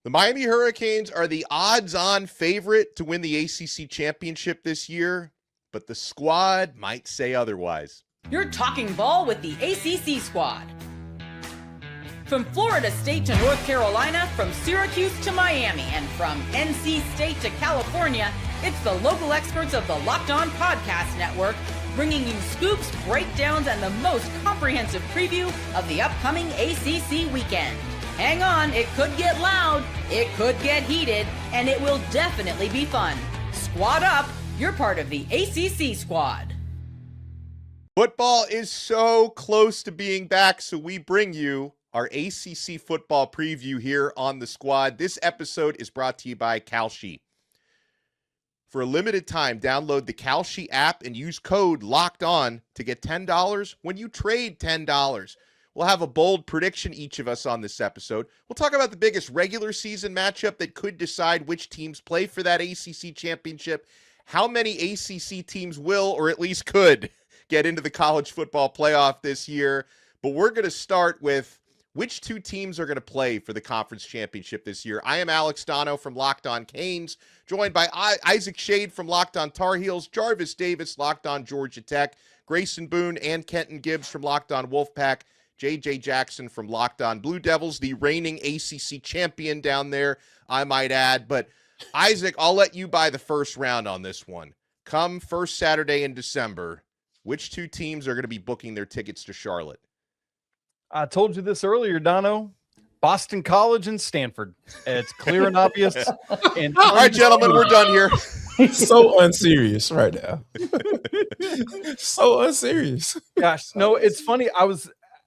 The Miami Hurricanes are the odds-on favorite to win the ACC championship this year, but the squad might say otherwise. You're talking ball with the ACC Squad. From Florida State to North Carolina, from Syracuse to Miami, and from NC State to California, it's the local experts of the Locked On Podcast Network bringing you scoops, breakdowns, and the most comprehensive preview of the upcoming ACC weekend. Hang on, it could get loud, it could get heated, and it will definitely be fun. Squad up, you're part of the ACC Squad. Football is so close to being back, so we bring you our ACC football preview here on the Squad. This episode is brought to you by Kalshi. For a limited time, download the Kalshi app and use code LOCKEDON to get $10 when you trade $10. We'll have a bold prediction, each of us, on this episode. We'll talk about the biggest regular season matchup that could decide which teams play for that ACC championship, how many ACC teams will, or at least could, get into the college football playoff this year. But we're going to start with which two teams are going to play for the conference championship this year. I am Alex Dono from Locked On Canes, joined by Isaac Shade from Locked On Tar Heels, Jarvis Davis, Locked On Georgia Tech, Grayson Boone and Kenton Gibbs from Locked On Wolfpack, JJ Jackson from Locked On Blue Devils, the reigning ACC champion down there, I might add. But Isaac, I'll let you buy the first round on this one. Come first Saturday in December, which two teams are going to be booking their tickets to Charlotte? I told you this earlier, Dono. Boston College and Stanford. It's clear and obvious. And all right, gentlemen, we're done here. So unserious right now. So unserious. Gosh, no, it's funny.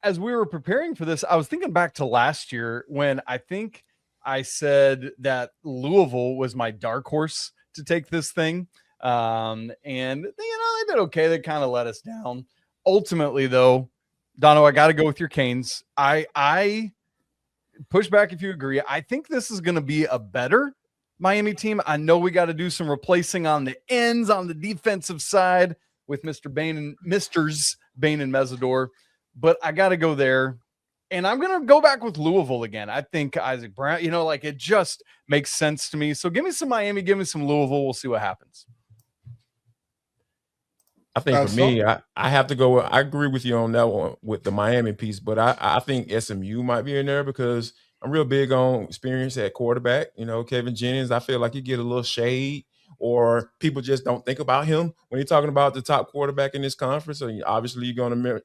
As we were preparing for this, I was thinking back to last year when I think I said that Louisville was my dark horse to take this thing. And, they did okay. They kind of let us down. Ultimately, though, Dono, I got to go with your Canes. I push back if you agree. I think this is going to be a better Miami team. I know we got to do some replacing on the ends on the defensive side with Misters Bain and Mesidor. But I got to go there, and I'm going to go back with Louisville again. I think Isaac Brown, it just makes sense to me. So give me some Miami, give me some Louisville. We'll see what happens. I think for me, I have to go. I agree with you on that one with the Miami piece, but I think SMU might be in there because I'm real big on experience at quarterback. Kevin Jennings, I feel like you get a little shade, or people just don't think about him when you're talking about the top quarterback in this conference. So obviously you're going to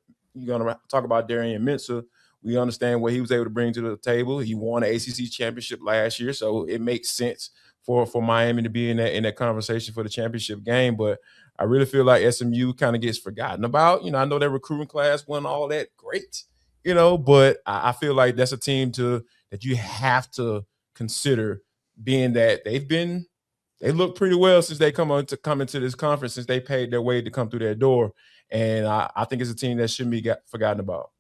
talk about Darian Mensah. We understand what he was able to bring to the table. He won an ACC championship last year, so it makes sense for Miami to be in that conversation for the championship game. But I really feel like SMU kind of gets forgotten about. I know their recruiting class wasn't all that great, but I feel like that's a team that you have to consider, being that they look pretty well since they come into this conference, since they paid their way to come through their door. And I think it's a team that shouldn't be forgotten about.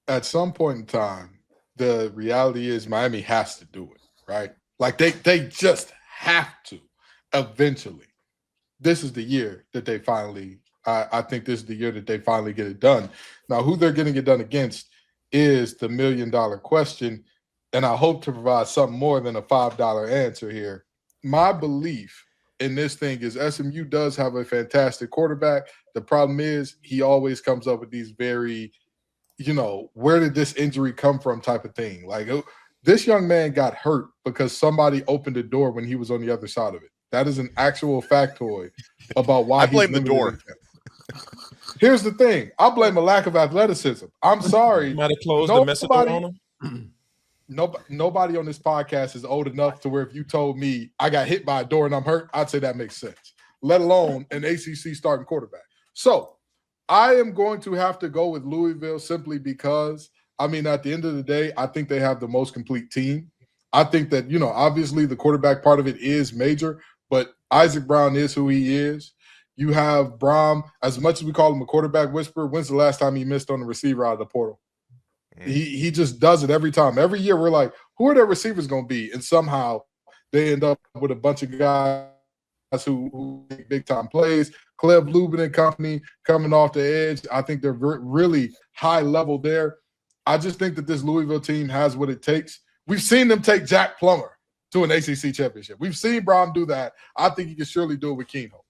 At some point in time, the reality is Miami has to do it, right? Like they just have to eventually. This is the year that they finally I think this is the year that they finally get it done. Now, who they're getting it done against is the $1 million question, and I hope to provide something more than a $5 answer here. My belief in this thing is SMU does have a fantastic quarterback. The problem is he always comes up with these very, where did this injury come from type of thing. Like, this young man got hurt because somebody opened the door when he was on the other side of it. That is an actual factoid about why I blame the door. Here's the thing. I blame a lack of athleticism. I'm sorry. You might have closed the message on him. Nobody on this podcast is old enough to where if you told me I got hit by a door and I'm hurt, I'd say that makes sense, let alone an ACC starting quarterback. So I am going to have to go with Louisville simply because, at the end of the day, I think they have the most complete team. I think that, obviously the quarterback part of it is major, but Isaac Brown is who he is. You have Brom, as much as we call him a quarterback whisperer, when's the last time he missed on the receiver out of the portal? He just does it every time. Every year we're like, who are their receivers going to be? And somehow they end up with a bunch of guys who make big-time plays. Cleb Lubin and company coming off the edge. I think they're really high level there. I just think that this Louisville team has what it takes. We've seen them take Jack Plummer. to an ACC championship. We've seen Brown do that. I think he can surely do it with Keen Holmes.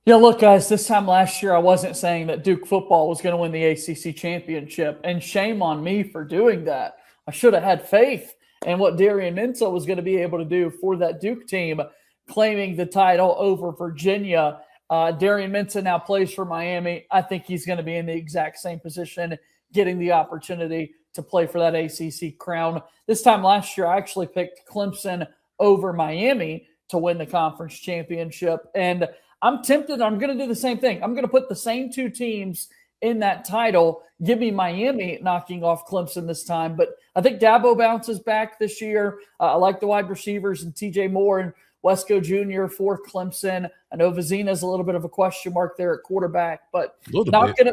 Yeah, look, guys, this time last year, I wasn't saying that Duke football was going to win the ACC championship, and shame on me for doing that. I should have had faith in what Darian Mensah was going to be able to do for that Duke team, claiming the title over Virginia. Darian Mensah now plays for Miami. I think he's going to be in the exact same position, getting the opportunity to play for that ACC crown. This time last year, I actually picked Clemson over Miami to win the conference championship, and I'm tempted. I'm going to do the same thing. I'm going to put the same two teams in that title. Give me Miami knocking off Clemson this time. But I think Dabo bounces back this year. I like the wide receivers and TJ Moore and Wesco Jr. for Clemson. I know Vizina's a little bit of a question mark there at quarterback, but not going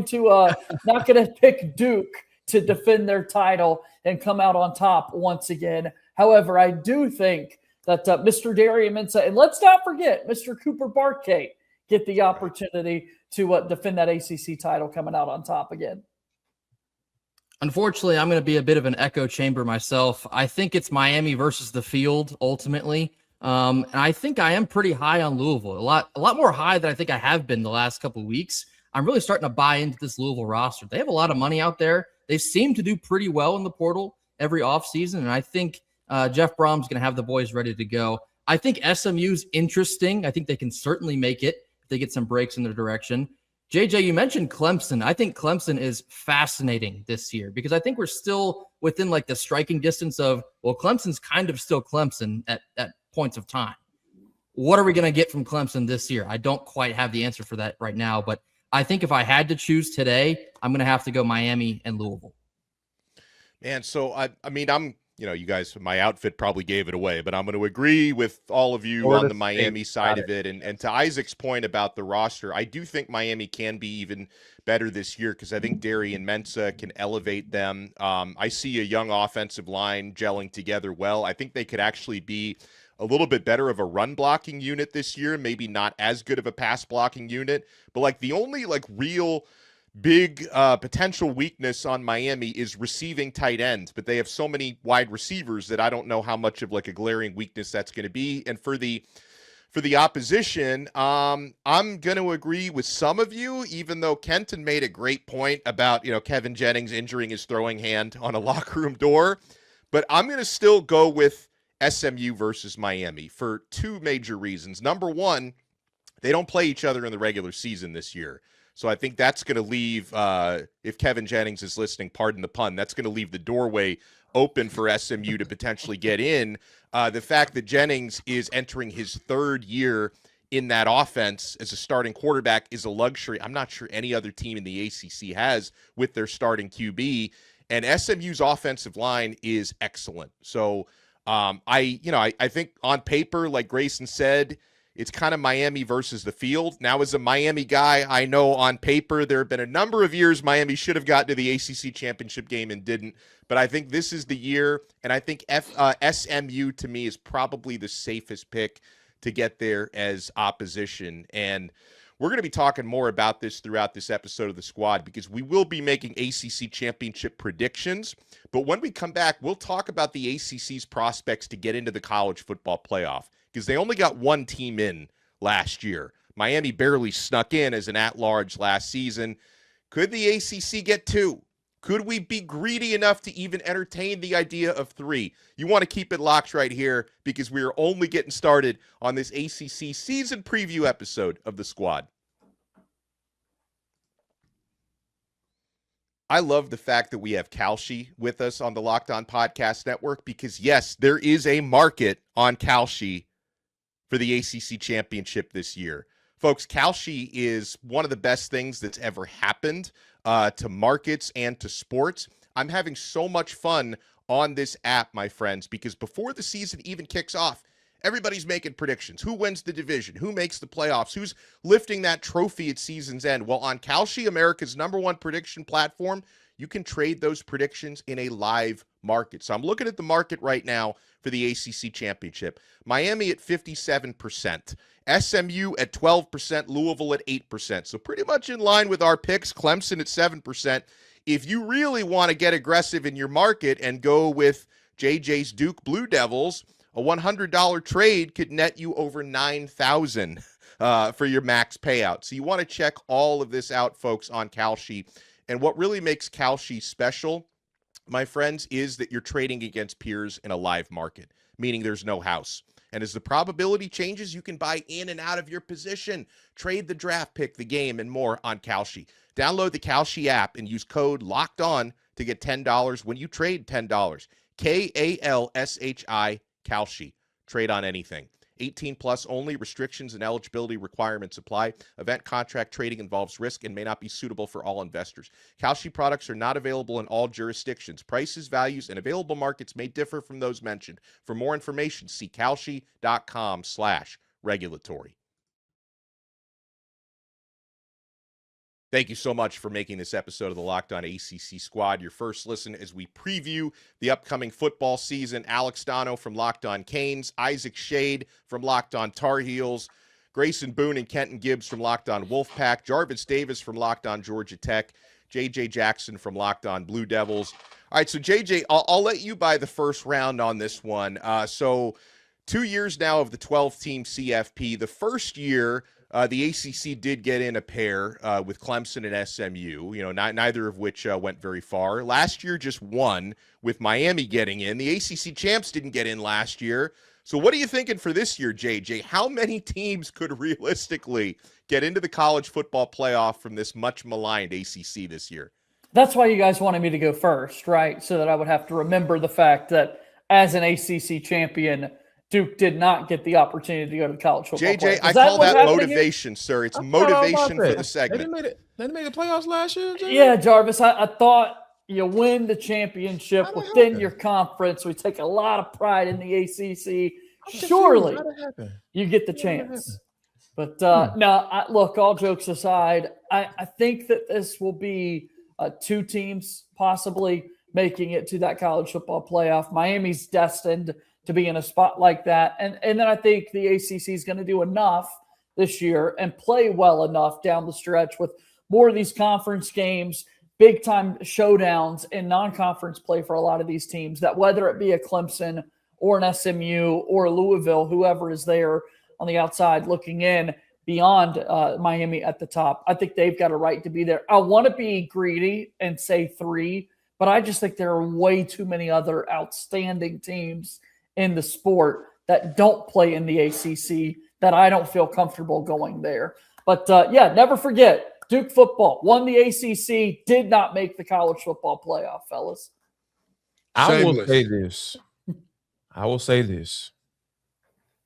to pick Duke to defend their title and come out on top once again. However, I do think that Mr. Darian Mensah, and let's not forget Mr. Cooper Barkay, get the opportunity to defend that ACC title coming out on top again. Unfortunately, I'm going to be a bit of an echo chamber myself. I think it's Miami versus the field ultimately. And I think I am pretty high on Louisville, a lot more high than I think I have been the last couple of weeks. I'm really starting to buy into this Louisville roster. They have a lot of money out there. They seem to do pretty well in the portal every offseason, and I think Jeff Brom's going to have the boys ready to go. I think SMU's interesting. I think they can certainly make it if they get some breaks in their direction. JJ, you mentioned Clemson. I think Clemson is fascinating this year because I think we're still within like the striking distance of, well, Clemson's kind of still Clemson at points of time. What are we going to get from Clemson this year? I don't quite have the answer for that right now, but I think if I had to choose today, I'm going to have to go Miami and Louisville. Man, so I'm you guys, my outfit probably gave it away, but I'm going to agree with all of you on the Miami side of it. And to Isaac's point about the roster, I do think Miami can be even better this year because I think Darian Mensah can elevate them. I see a young offensive line gelling together well. I think they could actually be a little bit better of a run blocking unit this year, maybe not as good of a pass blocking unit, but like the only like real big potential weakness on Miami is receiving tight ends, but they have so many wide receivers that I don't know how much of like a glaring weakness that's going to be. And for the opposition, I'm going to agree with some of you, even though Kenton made a great point about, Kevin Jennings injuring his throwing hand on a locker room door, but I'm going to still go with SMU versus Miami for two major reasons. Number one, they don't play each other in the regular season this year. So I think that's going to leave, if Kevin Jennings is listening, pardon the pun, that's going to leave the doorway open for SMU to potentially get in. The fact that Jennings is entering his third year in that offense as a starting quarterback is a luxury I'm not sure any other team in the ACC has with their starting QB. And SMU's offensive line is excellent. So I think on paper, like Grayson said, it's kind of Miami versus the field. Now, as a Miami guy, I know on paper there have been a number of years Miami should have gotten to the ACC championship game and didn't. But I think this is the year, and I think SMU to me is probably the safest pick to get there as opposition. And we're going to be talking more about this throughout this episode of The Squad because we will be making ACC championship predictions. But when we come back, we'll talk about the ACC's prospects to get into the college football playoff, because they only got one team in last year. Miami barely snuck in as an at-large last season. Could the ACC get two? Could we be greedy enough to even entertain the idea of three? You want to keep it locked right here because we are only getting started on this ACC season preview episode of The Squad. I love the fact that we have Kalshi with us on the Locked On Podcast Network because, yes, there is a market on Kalshi for the ACC championship this year. Folks, Kalshi is one of the best things that's ever happened to markets and to sports. I'm having so much fun on this app, my friends, because before the season even kicks off, everybody's making predictions. Who wins the division? Who makes the playoffs? Who's lifting that trophy at season's end? Well, on Kalshi, America's #1 prediction platform, you can trade those predictions in a live market. So I'm looking at the market right now for the ACC championship. Miami at 57%, SMU at 12%, Louisville at 8%. So pretty much in line with our picks. Clemson at 7%. If you really want to get aggressive in your market and go with JJ's Duke Blue Devils, a $100 trade could net you over $9,000 for your max payout. So you want to check all of this out, folks, on Kalshi. And what really makes Kalshi special, my friends, is that you're trading against peers in a live market, meaning there's no house. And as the probability changes, you can buy in and out of your position, trade the draft pick, the game, and more on Kalshi. Download the Kalshi app and use code LOCKEDON to get $10 when you trade $10. Kalshi, Kalshi. Trade on anything. 18 plus only. Restrictions and eligibility requirements apply. Event contract trading involves risk and may not be suitable for all investors. Kalshi products are not available in all jurisdictions. Prices, values, and available markets may differ from those mentioned. For more information, see kalshi.com/regulatory. Thank you so much for making this episode of the Locked On ACC Squad your first listen as we preview the upcoming football season. Alex Dono from Locked On Canes, Isaac Shade from Locked On Tar Heels, Grayson Boone and Kenton Gibbs from Locked On Wolfpack, Jarvis Davis from Locked On Georgia Tech, JJ Jackson from Locked On Blue Devils. All right, so JJ, I'll let you buy the first round on this one. So 2 years now of the 12-team CFP. The first year, the ACC did get in a pair with Clemson and SMU, neither of which went very far. Last year just won with Miami getting in. The ACC champs didn't get in last year. So what are you thinking for this year, JJ? How many teams could realistically get into the college football playoff from this much maligned ACC this year? That's why you guys wanted me to go first, right? So that I would have to remember the fact that as an ACC champion, Duke did not get the opportunity to go to the college football JJ, playoff. I call that motivation, sir. It's motivation for the segment. They made the playoffs last year, JJ? Yeah, Jarvis, I thought you win the championship within your conference. We take a lot of pride in the ACC. Surely you get the chance. But look, all jokes aside, I think that this will be two teams possibly making it to that college football playoff. Miami's destined to be in a spot like that. And then I think the ACC is going to do enough this year and play well enough down the stretch with more of these conference games, big-time showdowns, and non-conference play for a lot of these teams, that whether it be a Clemson or an SMU or a Louisville, whoever is there on the outside looking in beyond Miami at the top, I think they've got a right to be there. I want to be greedy and say 3, but I just think there are way too many other outstanding teams in the sport that don't play in the ACC that I don't feel comfortable going there. But never forget, Duke football won the ACC, did not make the college football playoff, fellas. I will say this.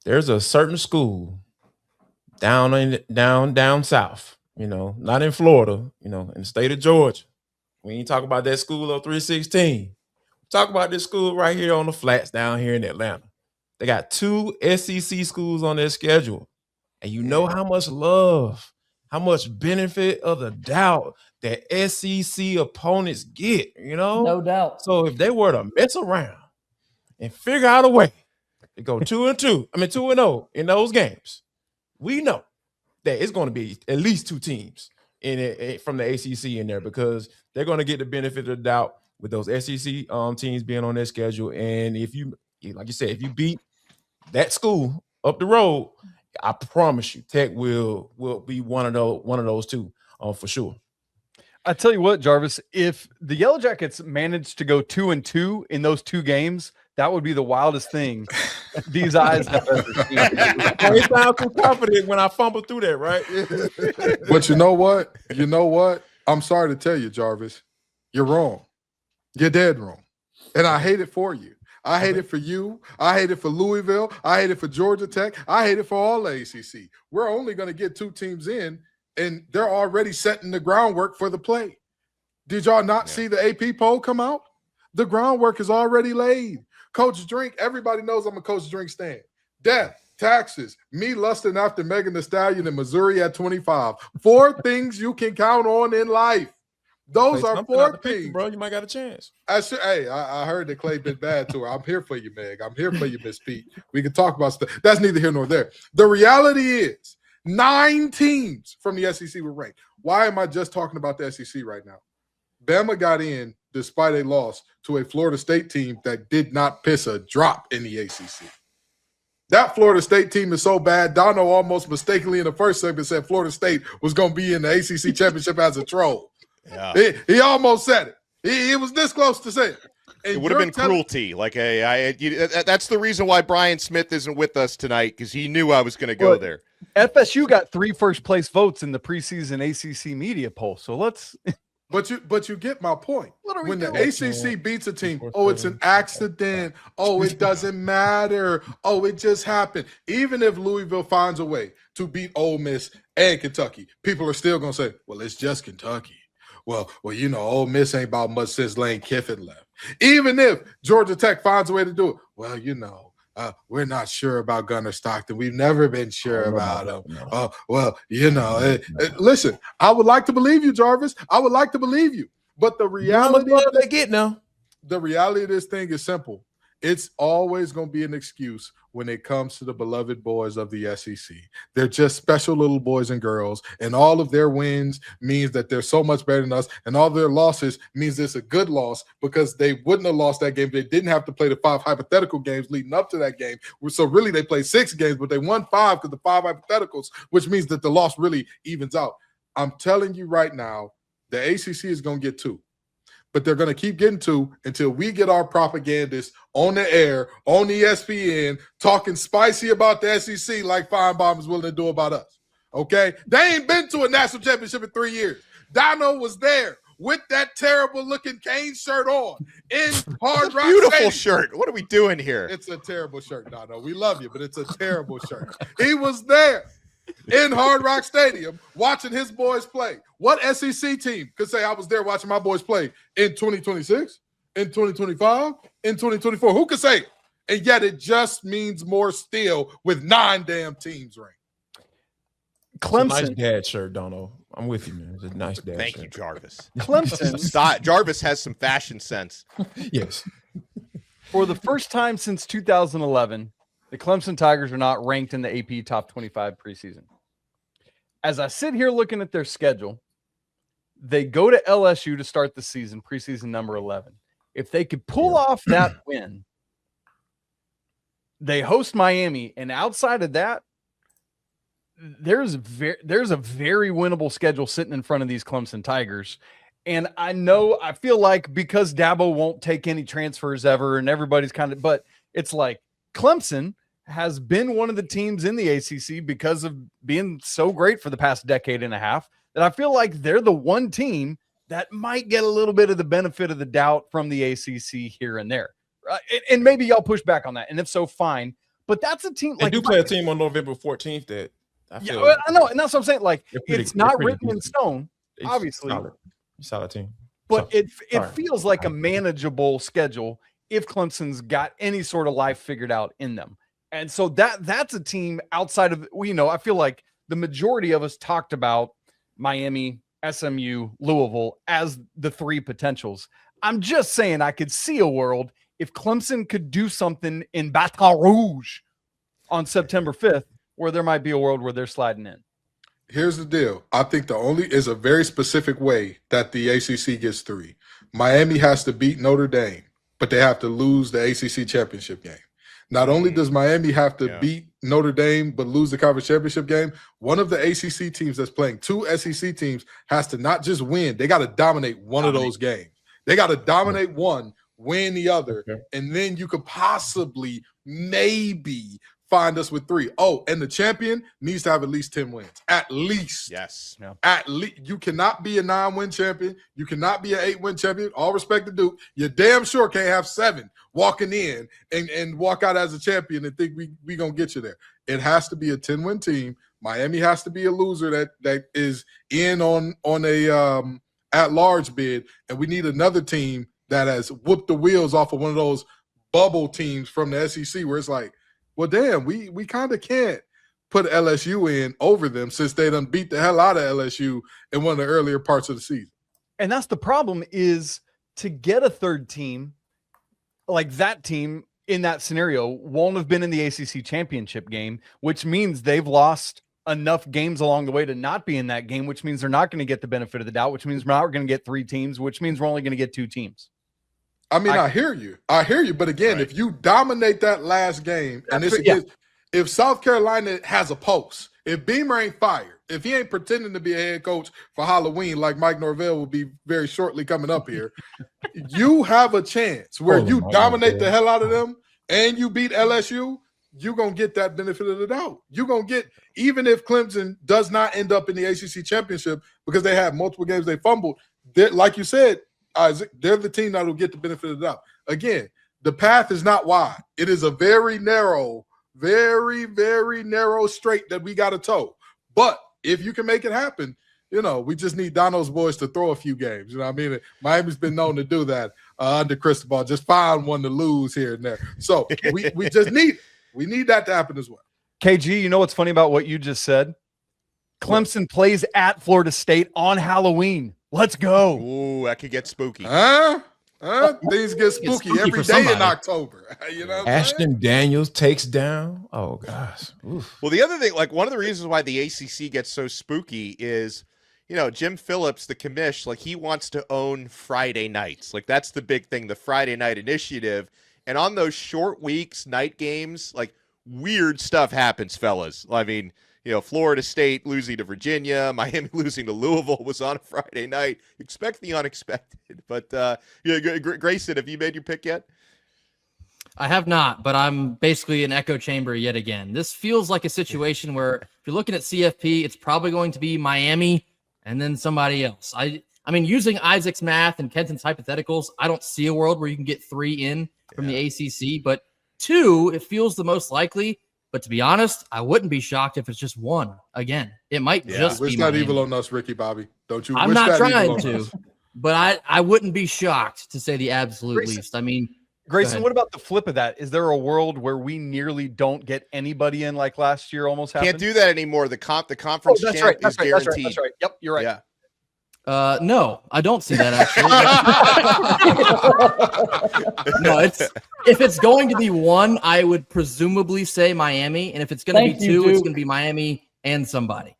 There's a certain school down south, not in Florida, in the state of Georgia. We ain't talk about that school of 316. Talk about this school right here on the flats down here in Atlanta. They got 2 SEC schools on their schedule. And you know how much love, how much benefit of the doubt that SEC opponents get, No doubt. So if they were to mess around and figure out a way to go 2-0 in those games, we know that it's going to be at least 2 teams from the ACC in there, because they're going to get the benefit of the doubt with those SEC teams being on their schedule. And if you, like you said, if you beat that school up the road, I promise you, Tech will be one of those two for sure. I tell you what, Jarvis, if the Yellow Jackets managed to go 2-2 in those 2 games, that would be the wildest thing these eyes have ever seen. I sound too confident when I fumble through that, right? But you know what? I'm sorry to tell you, Jarvis, you're wrong. You're dead wrong. And I hate it for you. I hate it for you. I hate it for Louisville. I hate it for Georgia Tech. I hate it for all the ACC. We're only going to get 2 teams in, and they're already setting the groundwork for the play. Did y'all not see the AP poll come out? The groundwork is already laid. Coach Drink, everybody knows I'm a Coach Drink stan. Death, taxes, me lusting after Megan Thee Stallion in Missouri at 25. 4 things you can count on in life. Those are 4 things, bro. You might got a chance. I heard that Clay been bad to her. I'm here for you, Meg. I'm here for you, Miss Pete. We can talk about stuff. That's neither here nor there. The reality is 9 teams from the SEC were ranked. Why am I just talking about the SEC right now? Bama got in despite a loss to a Florida State team that did not piss a drop in the ACC. That Florida State team is so bad, Dono almost mistakenly in the first segment said Florida State was going to be in the ACC championship as a troll. Yeah. He almost said it. He was this close to say it. And it would have been cruelty. That's the reason why Brian Smith isn't with us tonight, because he knew I was going to go there. FSU got 3 first-place votes in the preseason ACC media poll, so let's – But you get my point. When the ACC beats a team, oh, it's an accident. Oh, it doesn't matter. Oh, it just happened. Even if Louisville finds a way to beat Ole Miss and Kentucky, people are still going to say, well, it's just Kentucky. Well, you know, Ole Miss ain't about much since Lane Kiffin left. Even if Georgia Tech finds a way to do it, well, you know, we're not sure about Gunnar Stockton. We've never been sure about him. Well, you know, listen, I would like to believe you, Jarvis. I would like to believe you. But the reality of this thing is simple. It's always going to be an excuse when it comes to the beloved boys of the SEC. They're just special little boys and girls, and all of their wins means that they're so much better than us, and all their losses means it's a good loss because they wouldn't have lost that game. They didn't have to play the 5 hypothetical games leading up to that game. So really they played 6 games, but they won 5 because the 5 hypotheticals, which means that the loss really evens out. I'm telling you right now, the ACC is going to get 2. But they're going to keep getting 2 until we get our propagandists on the air, on ESPN, talking spicy about the SEC like Feinbaum is willing to do about us. Okay? They ain't been to a national championship in 3 years. Dono was there with that terrible-looking Cane shirt on in Hard Rock Beautiful Stadium. Shirt. What are we doing here? It's a terrible shirt, Dono. We love you, but it's a terrible shirt. He was there in Hard Rock Stadium watching his boys play. What SEC team could say I was there watching my boys play in 2026, in 2025, in 2024? Who could say it? And yet it just means more still with 9 damn teams ranked. Clemson. Nice dad shirt, Dono. I'm with you, man. It's a nice dad Thank shirt. you, Jarvis. Clemson. Jarvis has some fashion sense. Yes. For the first time since 2011, the Clemson Tigers are not ranked in the AP Top 25 preseason. As I sit here looking at their schedule, they go to LSU to start the season, preseason number 11. If they could pull off that win, they host Miami, and outside of that, there's a very winnable schedule sitting in front of these Clemson Tigers. And I feel like because Dabo won't take any transfers ever, and everybody's but it's like Clemson has been one of the teams in the ACC because of being so great for the past decade and a half that I feel like they're the one team that might get a little bit of the benefit of the doubt from the ACC here and there. And maybe y'all push back on that. And if so, fine. But that's a team. They do play a team on November 14th that I feel. Yeah, I know. And that's what I'm saying. Like, it's not written in stone, obviously. Solid team. But it feels like a manageable schedule if Clemson's got any sort of life figured out in them. And so that's a team outside of, I feel like the majority of us talked about Miami, SMU, Louisville as the 3 potentials. I'm just saying I could see a world if Clemson could do something in Baton Rouge on September 5th, where there might be a world where they're sliding in. Here's the deal. I think the only is a very specific way that the ACC gets 3. Miami has to beat Notre Dame, but they have to lose the ACC championship game. Not only does Miami have to beat Notre Dame but lose the conference championship game, one of the ACC teams that's playing 2 SEC teams has to not just win. They got to dominate one of those games. They got to dominate one, win the other, and then you could possibly maybe find us with 3. Oh, and the champion needs to have at least 10 wins. At least. Yes. Yeah. At least. You cannot be a 9-win champion. You cannot be an 8-win champion. All respect to Duke. You damn sure can't have 7 walking in and walk out as a champion and think we going to get you there. It has to be a 10-win team. Miami has to be a loser that is in on a at-large bid, and we need another team that has whooped the wheels off of one of those bubble teams from the SEC where it's like, well, damn, we kind of can't put LSU in over them since they done beat the hell out of LSU in one of the earlier parts of the season. And that's the problem, is to get a third team, like that team in that scenario won't have been in the ACC championship game, which means they've lost enough games along the way to not be in that game, which means they're not going to get the benefit of the doubt, which means we're not going to get 3 teams, which means we're only going to get 2 teams. I mean, I hear you. But again, if you dominate that last game, and if South Carolina has a pulse, if Beamer ain't fired, if he ain't pretending to be a head coach for Halloween like Mike Norvell will be very shortly coming up here, you have a chance where you dominate the hell out of them and you beat LSU, you're going to get that benefit of the doubt. You're going to get, even if Clemson does not end up in the ACC championship because they have multiple games they fumbled, like you said, Isaac, they're the team that will get the benefit of the doubt. Again, the path is not wide. It is a very narrow, very, very narrow straight that we got to toe. But if you can make it happen, we just need Dono's boys to throw a few games. You know what I mean? Miami's been known to do that under Cristobal. Just find one to lose here and there. So we just need it. We need that to happen as well. KG, you know what's funny about what you just said? Clemson plays at Florida State on Halloween. Let's go. Ooh, that could get spooky. Things get spooky every day in October. Ashton Daniels takes down. Oh gosh. Oof. Well, the other thing, like one of the reasons why the ACC gets so spooky is, Jim Phillips, the commish, like he wants to own Friday nights. Like that's the big thing, the Friday night initiative. And on those short weeks, night games, like weird stuff happens, fellas. I mean, Florida State losing to Virginia, Miami losing to Louisville was on a Friday night. Expect the unexpected. But, Grayson, have you made your pick yet? I have not, but I'm basically an echo chamber yet again. This feels like a situation where if you're looking at CFP, it's probably going to be Miami and then somebody else. I mean, using Isaac's math and Kenton's hypotheticals, I don't see a world where you can get 3 in from the ACC, but 2, it feels the most likely. But to be honest, I wouldn't be shocked if it's just 1 again. It might just wish be that Miami. evil on us, Ricky Bobby. Don't you? I'm not trying to, but I wouldn't be shocked to say the absolute least. I mean, Grayson, what about the flip of that? Is there a world where we nearly don't get anybody in like last year almost happened? Can't do that anymore. The conference champ is guaranteed. That's right. Yep, you're right. Yeah. No, I don't see that actually. No, if it's going to be 1, I would presumably say Miami, and if it's going to be 2, it's going to be Miami and somebody.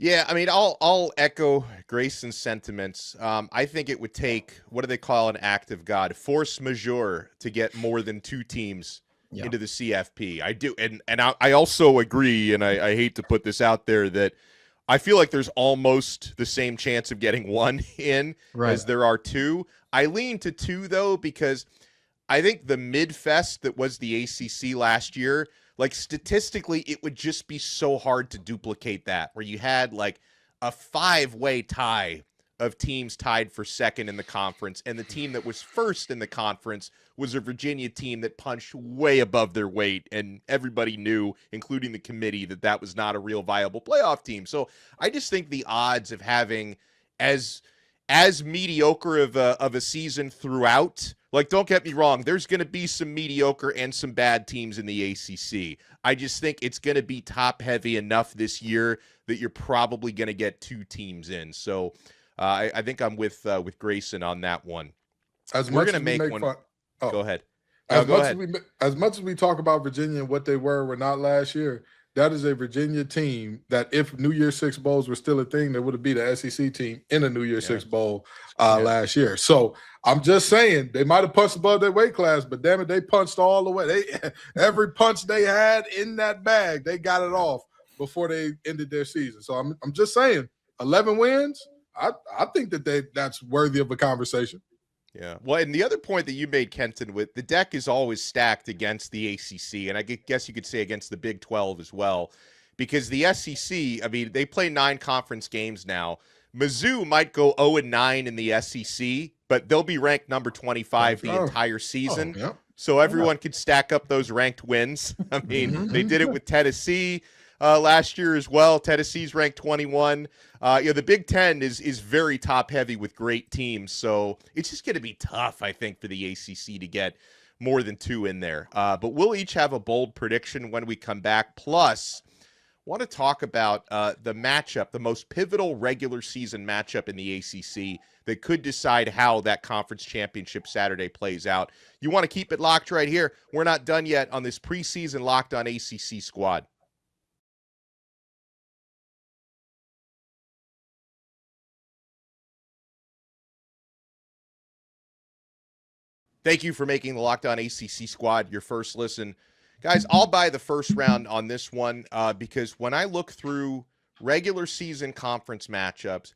Yeah, I mean, I'll echo Grayson's sentiments. I think it would take, what do they call an act of God? Force majeure to get more than 2 teams into the CFP. I do, and I also agree, and I hate to put this out there, that I feel like there's almost the same chance of getting 1 in as there are 2. I lean to 2, though, because I think the mid-fest that was the ACC last year, like statistically, it would just be so hard to duplicate that, where you had like a 5-way tie of teams tied for second in the conference, and the team that was first in the conference was a Virginia team that punched way above their weight, and everybody knew, including the committee, that that was not a real viable playoff team. So I just think the odds of having as mediocre of a season throughout, like, don't get me wrong, there's going to be some mediocre and some bad teams in the ACC. I just think it's going to be top-heavy enough this year that you're probably going to get 2 teams in. So I think I'm with Grayson on that one. We're going to make one. Fun. Oh. Go ahead. As much as we talk about Virginia and what they were not last year, that is a Virginia team that if New Year's Six Bowls were still a thing, there would have been the SEC team in a New Year's Six Bowl last year. So I'm just saying they might have punched above their weight class, but damn it, they punched all the way. Every punch they had in that bag, they got it off before they ended their season. So I'm just saying, 11 wins. I think that's worthy of a conversation. Yeah. Well, and the other point that you made, Kenton, with the deck is always stacked against the ACC, and I guess you could say against the Big 12 as well, because the SEC, I mean, they play 9 conference games now. Mizzou might go 0-9 in the SEC, but they'll be ranked number 25 the entire season. Yeah. So everyone could stack up those ranked wins. I mean, they did it with Tennessee last year as well. Tennessee's ranked 21. The Big Ten is very top heavy with great teams. So it's just going to be tough, I think, for the ACC to get more than 2 in there. But we'll each have a bold prediction when we come back. Plus, want to talk about the matchup, the most pivotal regular season matchup in the ACC that could decide how that conference championship Saturday plays out. You want to keep it locked right here. We're not done yet on this preseason Locked On ACC Squad. Thank you for making the Locked On ACC Squad your first listen. Guys, I'll buy the first round on this one because when I look through regular season conference matchups,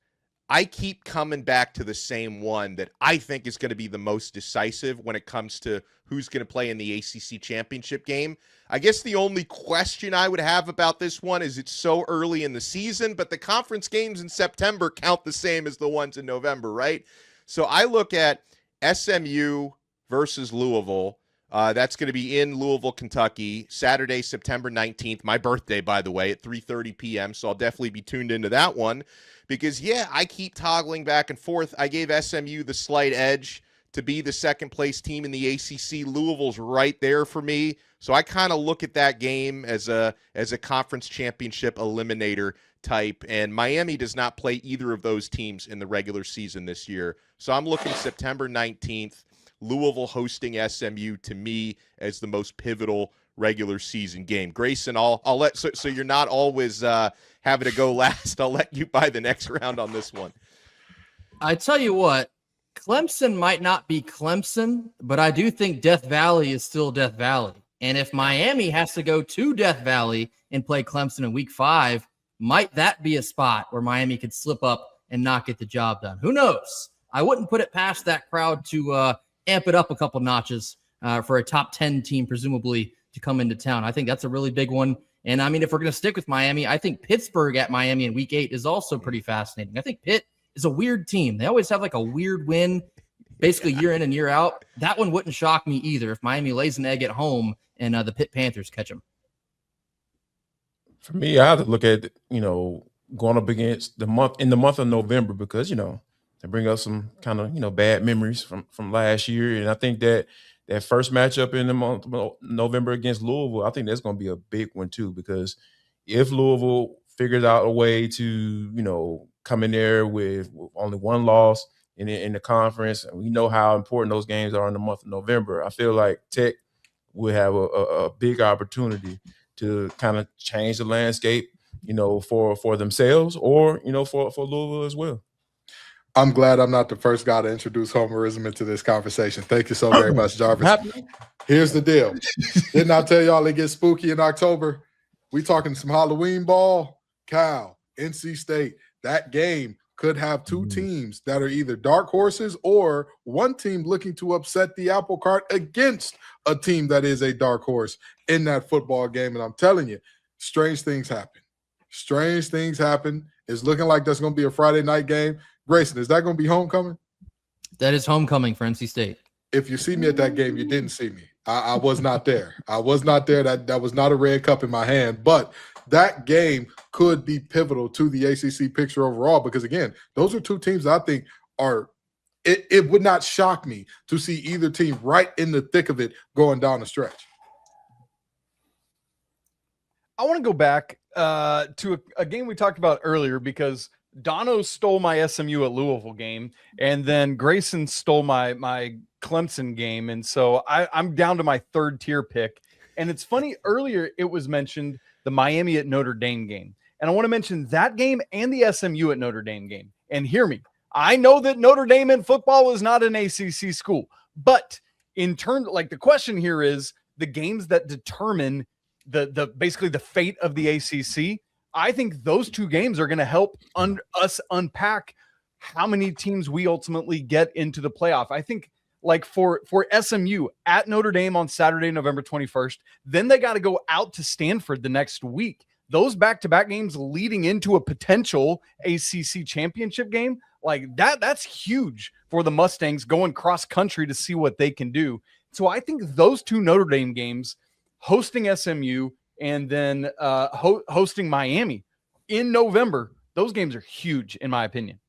I keep coming back to the same one that I think is going to be the most decisive when it comes to who's going to play in the ACC championship game. I guess the only question I would have about this one is it's so early in the season, but the conference games in September count the same as the ones in November, right? So I look at SMU versus Louisville. That's going to be in Louisville, Kentucky, Saturday, September 19th. My birthday, by the way, at 3:30 p.m., so I'll definitely be tuned into that one because, yeah, I keep toggling back and forth. I gave SMU the slight edge to be the second-place team in the ACC. Louisville's right there for me, so I kind of look at that game as a conference championship eliminator type, and Miami does not play either of those teams in the regular season this year. So I'm looking September 19th. Louisville hosting SMU to me as the most pivotal regular season game. Grayson, I'll let so you're not always having to go last. I'll let you buy the next round on this one. I tell you what, Clemson might not be Clemson, but I do think Death Valley is still Death Valley. And if Miami has to go to Death Valley and play Clemson in week 5, might that be a spot where Miami could slip up and not get the job done? Who knows? I wouldn't put it past that crowd to amp it up a couple notches for a top 10 team, presumably, to come into town. I think that's a really big one. And I mean, if we're going to stick with Miami, I think Pittsburgh at Miami in week 8 is also pretty fascinating. I think Pitt is a weird team. They always have like a weird win, basically year in and year out. That one wouldn't shock me either if Miami lays an egg at home and the Pitt Panthers catch them. For me, I have to look at, going up against the month of November because, they bring up some kind of, bad memories from last year. And I think that first matchup in the month of November against Louisville, I think that's going to be a big one too, because if Louisville figures out a way to, come in there with only one loss in the conference, and we know how important those games are in the month of November, I feel like Tech would have a big opportunity to kind of change the landscape, for themselves or, for Louisville as well. I'm glad I'm not the first guy to introduce homerism into this conversation. Thank you so very much, Jarvis. Here's the deal. Didn't I tell y'all it gets spooky in October? We talking some Halloween ball, Cal, NC State. That game could have two teams that are either dark horses or one team looking to upset the apple cart against a team that is a dark horse in that football game. And I'm telling you, strange things happen. Strange things happen. It's looking like that's going to be a Friday night game. Grayson, is that going to be homecoming? That is homecoming for NC State. If you see me at that game, you didn't see me. I was not there. I was not there. That was not a red cup in my hand. But that game could be pivotal to the ACC picture overall because, again, those are two teams I think are – it would not shock me to see either team right in the thick of it going down the stretch. I want to go back to a game we talked about earlier because – Dono stole my SMU at Louisville game, and then Grayson stole my Clemson game, and so I'm down to my third tier pick. And it's funny, earlier it was mentioned the Miami at Notre Dame game, and I want to mention that game and the SMU at Notre Dame game. And hear me, I know that Notre Dame in football is not an ACC school, but in terms, like the question here is the games that determine the basically the fate of the ACC. I think those two games are going to help us unpack how many teams we ultimately get into the playoff. I think like for SMU at Notre Dame on Saturday, November 21st, then they got to go out to Stanford the next week. Those back-to-back games leading into a potential ACC championship game, like that's huge for the Mustangs going cross country to see what they can do. So I think those two Notre Dame games, hosting SMU and then hosting Miami in November, those games are huge in my opinion.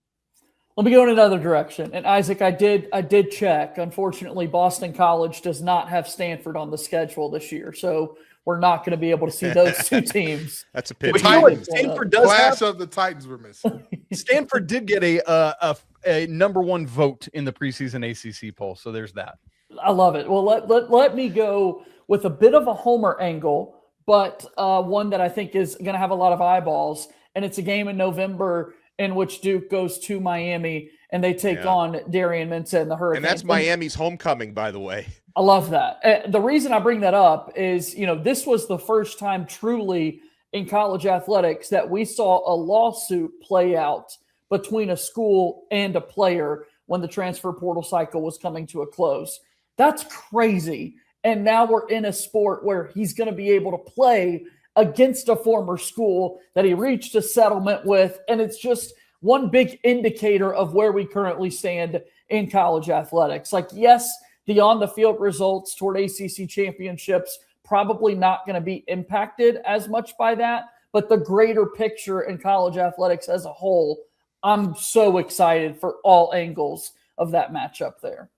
Let me go in another direction. And Isaac, I did check. Unfortunately, Boston College does not have Stanford on the schedule this year, so we're not going to be able to see those two teams. That's a pity. Stanford does Clash of the Titans were missing. Stanford did get a number one vote in the preseason ACC poll, so there's that. I love it. Well, let me go with a bit of a homer angle, but one that I think is going to have a lot of eyeballs, and it's a game in November in which Duke goes to Miami, and they take on Darian Mensah and the Hurricanes. And that's Miami's homecoming, by the way. I love that. The reason I bring that up is, this was the first time truly in college athletics that we saw a lawsuit play out between a school and a player when the transfer portal cycle was coming to a close. That's crazy. And now we're in a sport where he's going to be able to play against a former school that he reached a settlement with. And it's just one big indicator of where we currently stand in college athletics. Like, yes, the on-the-field results toward ACC championships probably not going to be impacted as much by that, but the greater picture in college athletics as a whole, I'm so excited for all angles of that matchup there.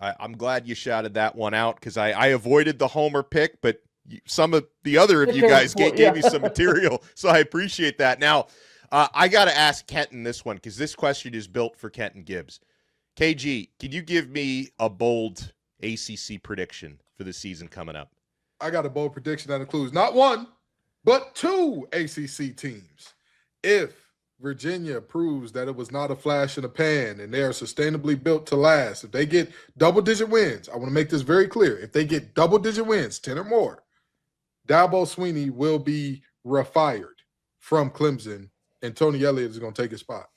I'm glad you shouted that one out because I avoided the homer pick, but some of the other of you guys gave me some material, so I appreciate that. Now, I got to ask Kenton this one because this question is built for Kenton Gibbs. KG, can you give me a bold ACC prediction for the season coming up? I got a bold prediction that includes not one, but two ACC teams. If Virginia proves that it was not a flash in the pan and they are sustainably built to last, if they get double-digit wins, I want to make this very clear. If they get double-digit wins, 10 or more, Dabo Swinney will be refired from Clemson, and Tony Elliott is going to take his spot.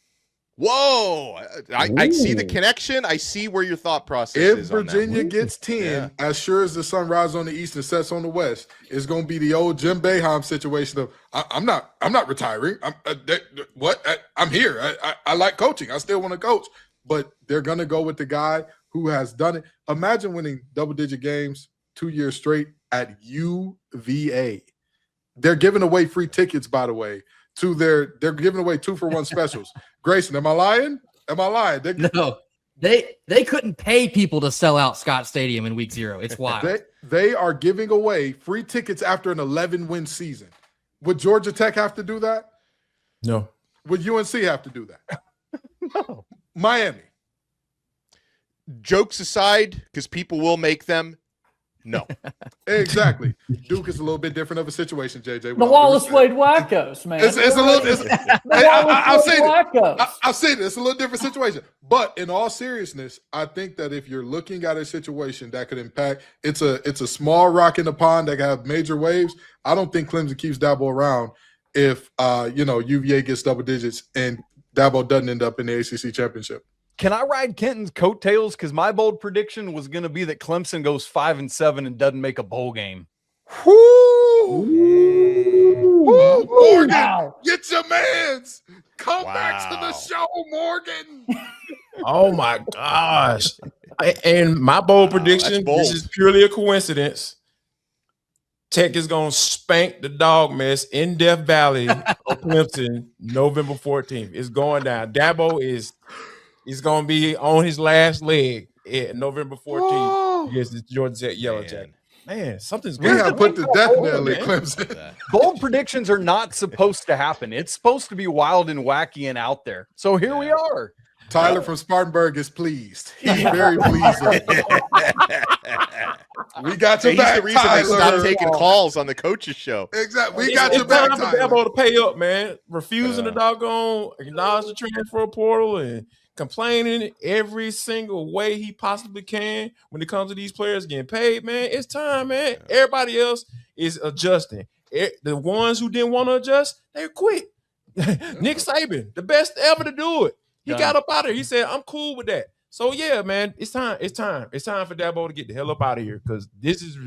Whoa! I see the connection. I see where your thought process is. If Virginia gets 10, as sure as the sun rises on the east and sets on the west, it's going to be the old Jim Boeheim situation of I'm not retiring. I'm here. I like coaching. I still want to coach, but they're going to go with the guy who has done it. Imagine winning double-digit games 2 years straight at UVA. They're giving away free tickets, by the way. They're giving away 2-for-1 specials. Grayson, am I lying? No, they couldn't pay people to sell out Scott Stadium in week 0. It's wild. They are giving away free tickets after an 11-win season. Would Georgia Tech have to do that? No. Would UNC have to do that? No. Miami. Jokes aside, because people will make them. No. Exactly. Duke is a little bit different of a situation, JJ. The Wallace Wade Wackos, man. It's a little. I'll say this. It's a little different situation. But in all seriousness, I think that if you're looking at a situation that could impact, it's a small rock in the pond that can have major waves. I don't think Clemson keeps Dabo around if UVA gets double digits and Dabo doesn't end up in the ACC championship. Can I ride Kenton's coattails? Because my bold prediction was going to be that Clemson goes 5-7 and doesn't make a bowl game. Morgan, get your mans. Come back to the show, Morgan. Oh, my gosh. And my bold prediction, this is purely a coincidence. Tech is going to spank the dog mess in Death Valley of Clemson November 14th. It's going down. Dabo He's going to be on his last leg at November 14th against the Georgia Tech Yellow Jacket. Man, something's going to happen. We have put the death nail in Clemson. Bold predictions are not supposed to happen. It's supposed to be wild and wacky and out there. So here we are. Tyler from Spartanburg is pleased. He's very pleased. We got your back, He's the reason Tyler. they stopped taking calls on the coaches show. Exactly. We got your back, Tyler. It's time for Dabo to pay up, man. Refusing to doggone acknowledge the transfer portal and complaining every single way he possibly can when it comes to these players getting paid, man. It's time, man. Everybody else is adjusting. The ones who didn't want to adjust, they quit. Nick Saban, the best ever to do it. He got up out of here. He said, I'm cool with that. So, yeah, man, it's time. It's time for Dabo to get the hell up out of here because this is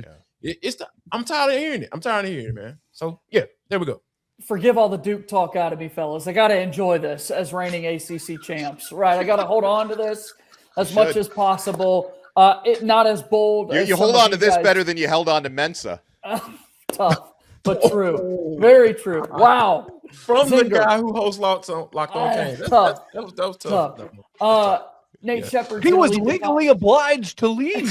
I'm tired of hearing it. Man. So, yeah, there we go. Forgive all the Duke talk out of me, fellas. I got to enjoy this as reigning ACC champs, right? I got to hold on to this as much as possible. Not as bold. You hold on to this better than you held on to Mensah. Tough, but true. Very true. Wow. From the guy who hosts Locked On Canes. That was tough. Nate Shepard. He was legally obliged to leave.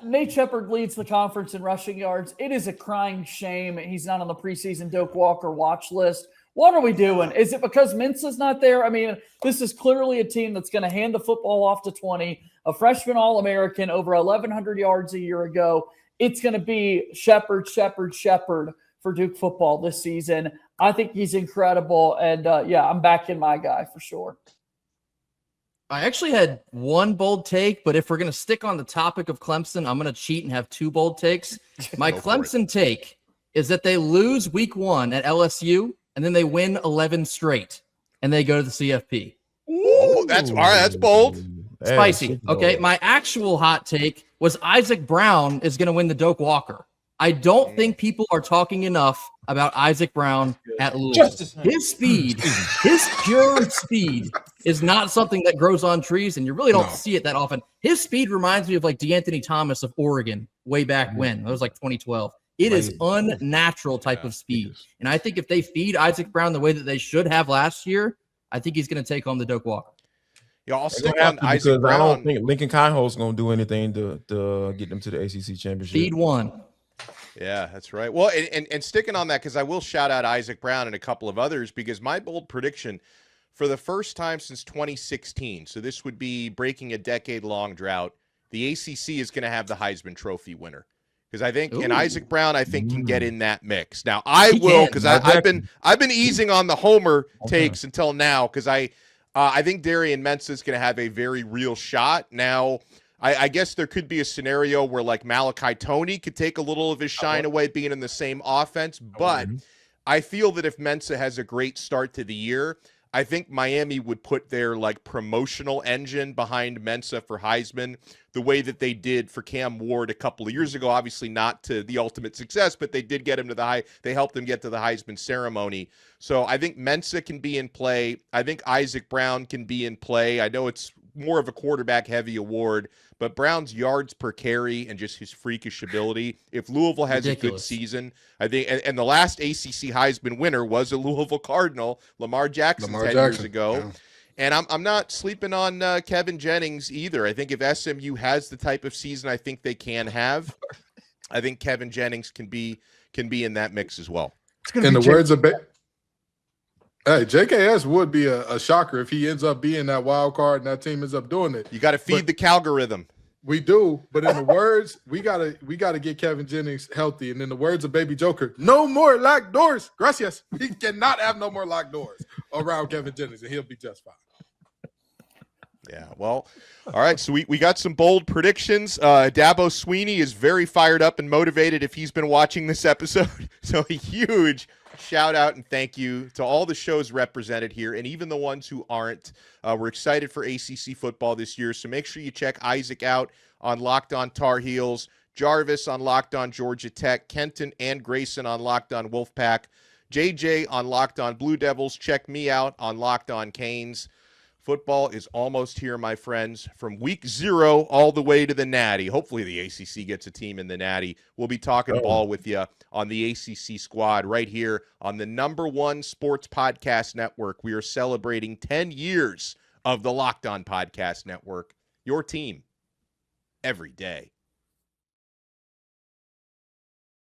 Nate Shepard leads the conference in rushing yards. It is a crying shame he's not on the preseason Doak Walker watch list. What are we doing? Is it because Mensah's not there? I mean, this is clearly a team that's going to hand the football off to 20, a freshman All-American, over 1,100 yards a year ago. It's going to be Shepard for Duke football this season. I think he's incredible. And I'm backing my guy for sure. I actually had one bold take, but if we're going to stick on the topic of Clemson, I'm going to cheat and have two bold takes. My Clemson take is that they lose week 1 at LSU, and then they win 11 straight, and they go to the CFP. Ooh, that's all right. That's bold. Spicy. Okay, my actual hot take was Isaac Brown is going to win the Doak Walker. I don't think people are talking enough about Isaac Brown at Louisville. His speed, his pure speed is not something that grows on trees, and you really don't see it that often. His speed reminds me of like DeAnthony Thomas of Oregon way back when. That was like 2012. It is unnatural type of speed. And I think if they feed Isaac Brown the way that they should have last year, I think he's going to take home the Doak Walker. Yeah, I'll stick on Isaac Brown. I don't think Lincoln Kyle's going to do anything to get them to the ACC championship. Feed one. Yeah, that's right. Well, and sticking on that, because I will shout out Isaac Brown and a couple of others, because my bold prediction for the first time since 2016, so this would be breaking a decade-long drought, the ACC is going to have the Heisman Trophy winner. Because I think, and Isaac Brown, I think can get in that mix. Now, I will, because I've been easing on the homer takes until now, because I think Darian Mensah is going to have a very real shot. Now, I guess there could be a scenario where like Malachi Toney could take a little of his shine away being in the same offense. But I feel that if Mensah has a great start to the year, I think Miami would put their like promotional engine behind Mensah for Heisman the way that they did for Cam Ward a couple of years ago. Obviously not to the ultimate success, but they did get him to they helped him get to the Heisman ceremony. So I think Mensah can be in play. I think Isaac Brown can be in play. I know it's more of a quarterback heavy award, but Brown's yards per carry and just his freakish ability. If Louisville has a good season, I think, and the last ACC Heisman winner was a Louisville Cardinal, Lamar Jackson, 10 years ago. Yeah. And I'm not sleeping on Kevin Jennings either. I think if SMU has the type of season I think they can have, I think Kevin Jennings can be in that mix as well. In the words of hey, JKS would be a shocker if he ends up being that wild card and that team ends up doing it. You got to feed the Calgorithm. We do, but in the words, we gotta get Kevin Jennings healthy. And in the words of Baby Joker, no more locked doors. Gracias. He cannot have no more locked doors around Kevin Jennings, and he'll be just fine. Yeah, well, all right, so we got some bold predictions. Dabo Sweeney is very fired up and motivated if he's been watching this episode. So a huge shout out and thank you to all the shows represented here and even the ones who aren't. We're excited for ACC football this year, so make sure you check Isaac out on Locked On Tar Heels, Jarvis on Locked On Georgia Tech, Kenton and Grayson on Locked On Wolfpack, JJ on Locked On Blue Devils. Check me out on Locked On Canes. Football is almost here, my friends, from week 0 all the way to the Natty. Hopefully the ACC gets a team in the Natty. We'll be talking ball with you on the ACC Squad right here on the #1 sports podcast network. We are celebrating 10 years of the Locked On Podcast Network. Your team every day.